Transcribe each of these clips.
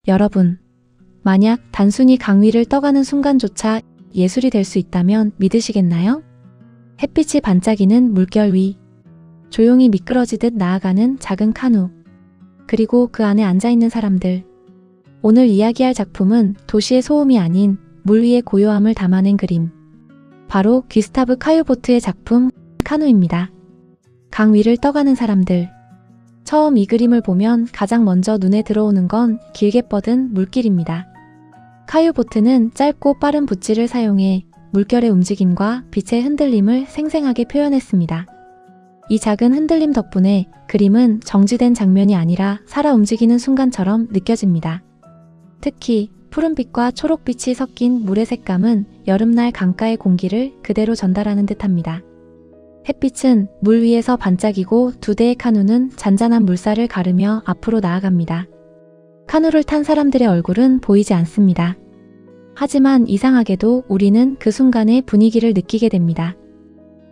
여러분, 만약 단순히 강 위를 떠가는 순간조차 예술이 될 수 있다면 믿으시겠나요? 햇빛이 반짝이는 물결 위, 조용히 미끄러지듯 나아가는 작은 카누, 그리고 그 안에 앉아있는 사람들. 오늘 이야기할 작품은 도시의 소음이 아닌 물 위의 고요함을 담아낸 그림. 바로 귀스타브 카유보트의 작품 카누입니다. 강 위를 떠가는 사람들. 처음 이 그림을 보면 가장 먼저 눈에 들어오는 건 길게 뻗은 물길입니다. 카유보트는 짧고 빠른 붓질을 사용해 물결의 움직임과 빛의 흔들림을 생생하게 표현했습니다. 이 작은 흔들림 덕분에 그림은 정지된 장면이 아니라 살아 움직이는 순간처럼 느껴집니다. 특히 푸른빛과 초록빛이 섞인 물의 색감은 여름날 강가의 공기를 그대로 전달하는 듯합니다. 햇빛은 물 위에서 반짝이고 두 대의 카누는 잔잔한 물살을 가르며 앞으로 나아갑니다. 카누를 탄 사람들의 얼굴은 보이지 않습니다. 하지만 이상하게도 우리는 그 순간의 분위기를 느끼게 됩니다.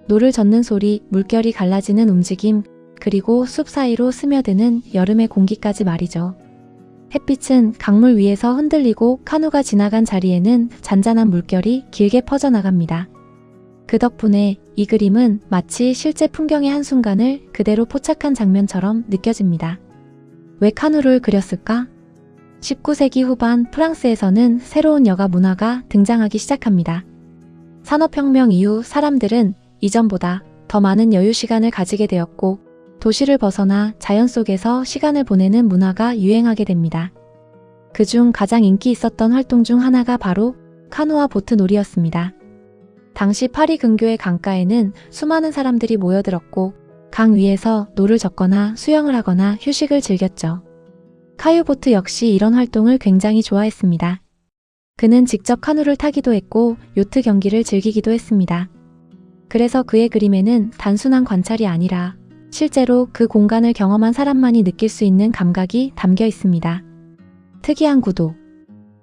노를 젓는 소리, 물결이 갈라지는 움직임, 그리고 숲 사이로 스며드는 여름의 공기까지 말이죠. 햇빛은 강물 위에서 흔들리고 카누가 지나간 자리에는 잔잔한 물결이 길게 퍼져나갑니다. 그 덕분에 이 그림은 마치 실제 풍경의 한순간을 그대로 포착한 장면처럼 느껴집니다. 왜 카누를 그렸을까? 19세기 후반 프랑스에서는 새로운 여가 문화가 등장하기 시작합니다. 산업혁명 이후 사람들은 이전보다 더 많은 여유 시간을 가지게 되었고 도시를 벗어나 자연 속에서 시간을 보내는 문화가 유행하게 됩니다. 그중 가장 인기 있었던 활동 중 하나가 바로 카누와 보트 놀이였습니다. 당시 파리 근교의 강가에는 수많은 사람들이 모여들었고 강 위에서 노를 젓거나 수영을 하거나 휴식을 즐겼죠. 카유보트 역시 이런 활동을 굉장히 좋아했습니다. 그는 직접 카누를 타기도 했고 요트 경기를 즐기기도 했습니다. 그래서 그의 그림에는 단순한 관찰이 아니라 실제로 그 공간을 경험한 사람만이 느낄 수 있는 감각이 담겨 있습니다. 특이한 구도.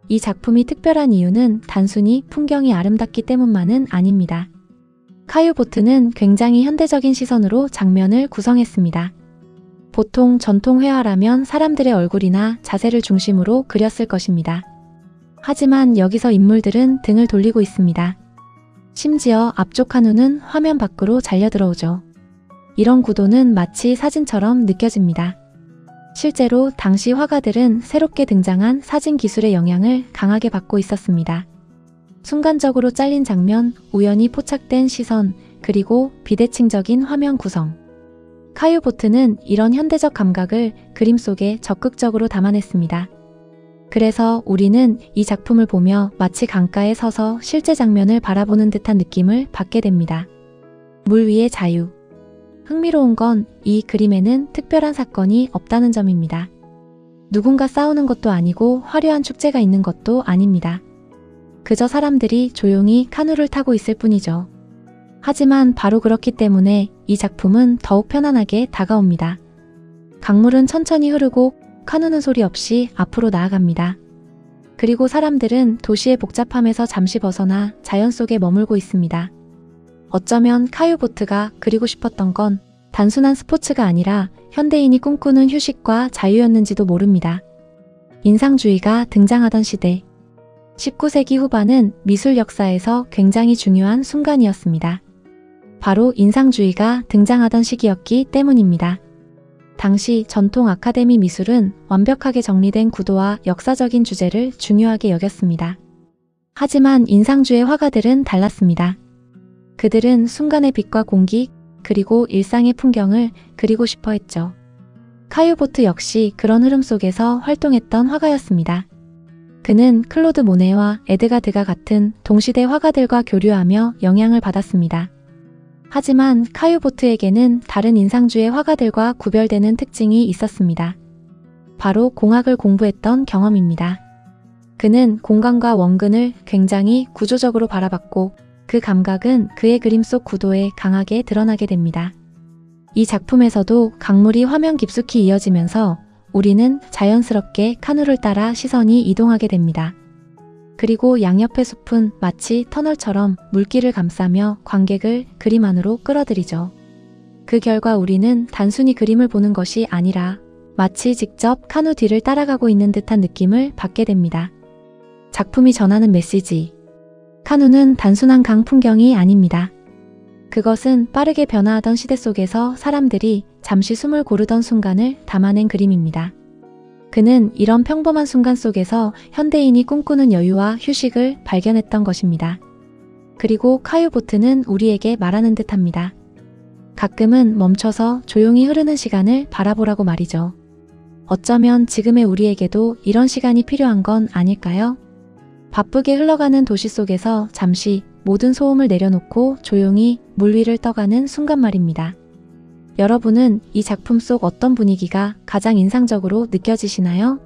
이 작품이 특별한 이유는 단순히 풍경이 아름답기 때문만은 아닙니다. 카유보트는 굉장히 현대적인 시선으로 장면을 구성했습니다. 보통 전통 회화라면 사람들의 얼굴이나 자세를 중심으로 그렸을 것입니다. 하지만 여기서 인물들은 등을 돌리고 있습니다. 심지어 앞쪽 카누는 화면 밖으로 잘려 들어오죠. 이런 구도는 마치 사진처럼 느껴집니다. 실제로 당시 화가들은 새롭게 등장한 사진 기술의 영향을 강하게 받고 있었습니다. 순간적으로 잘린 장면, 우연히 포착된 시선, 그리고 비대칭적인 화면 구성. 카유보트는 이런 현대적 감각을 그림 속에 적극적으로 담아냈습니다. 그래서 우리는 이 작품을 보며 마치 강가에 서서 실제 장면을 바라보는 듯한 느낌을 받게 됩니다. 물 위의 자유. 흥미로운 건 이 그림에는 특별한 사건이 없다는 점입니다. 누군가 싸우는 것도 아니고 화려한 축제가 있는 것도 아닙니다. 그저 사람들이 조용히 카누를 타고 있을 뿐이죠. 하지만 바로 그렇기 때문에 이 작품은 더욱 편안하게 다가옵니다. 강물은 천천히 흐르고 카누는 소리 없이 앞으로 나아갑니다. 그리고 사람들은 도시의 복잡함에서 잠시 벗어나 자연 속에 머물고 있습니다. 어쩌면 카유보트가 그리고 싶었던 건 단순한 스포츠가 아니라 현대인이 꿈꾸는 휴식과 자유였는지도 모릅니다. 인상주의가 등장하던 시대. 19세기 후반은 미술 역사에서 굉장히 중요한 순간이었습니다. 바로 인상주의가 등장하던 시기였기 때문입니다. 당시 전통 아카데미 미술은 완벽하게 정리된 구도와 역사적인 주제를 중요하게 여겼습니다. 하지만 인상주의 화가들은 달랐습니다. 그들은 순간의 빛과 공기, 그리고 일상의 풍경을 그리고 싶어 했죠. 카유보트 역시 그런 흐름 속에서 활동했던 화가였습니다. 그는 클로드 모네와 에드가 드가 같은 동시대 화가들과 교류하며 영향을 받았습니다. 하지만 카유보트에게는 다른 인상주의 화가들과 구별되는 특징이 있었습니다. 바로 공학을 공부했던 경험입니다. 그는 공간과 원근을 굉장히 구조적으로 바라봤고 그 감각은 그의 그림 속 구도에 강하게 드러나게 됩니다. 이 작품에서도 강물이 화면 깊숙이 이어지면서 우리는 자연스럽게 카누를 따라 시선이 이동하게 됩니다. 그리고 양옆의 숲은 마치 터널처럼 물길을 감싸며 관객을 그림 안으로 끌어들이죠. 그 결과 우리는 단순히 그림을 보는 것이 아니라 마치 직접 카누 뒤를 따라가고 있는 듯한 느낌을 받게 됩니다. 작품이 전하는 메시지. 카누는 단순한 강 풍경이 아닙니다. 그것은 빠르게 변화하던 시대 속에서 사람들이 잠시 숨을 고르던 순간을 담아낸 그림입니다. 그는 이런 평범한 순간 속에서 현대인이 꿈꾸는 여유와 휴식을 발견했던 것입니다. 그리고 카유보트는 우리에게 말하는 듯합니다. 가끔은 멈춰서 조용히 흐르는 시간을 바라보라고 말이죠. 어쩌면 지금의 우리에게도 이런 시간이 필요한 건 아닐까요? 바쁘게 흘러가는 도시 속에서 잠시 모든 소음을 내려놓고 조용히 물 위를 떠가는 순간 말입니다. 여러분은 이 작품 속 어떤 분위기가 가장 인상적으로 느껴지시나요?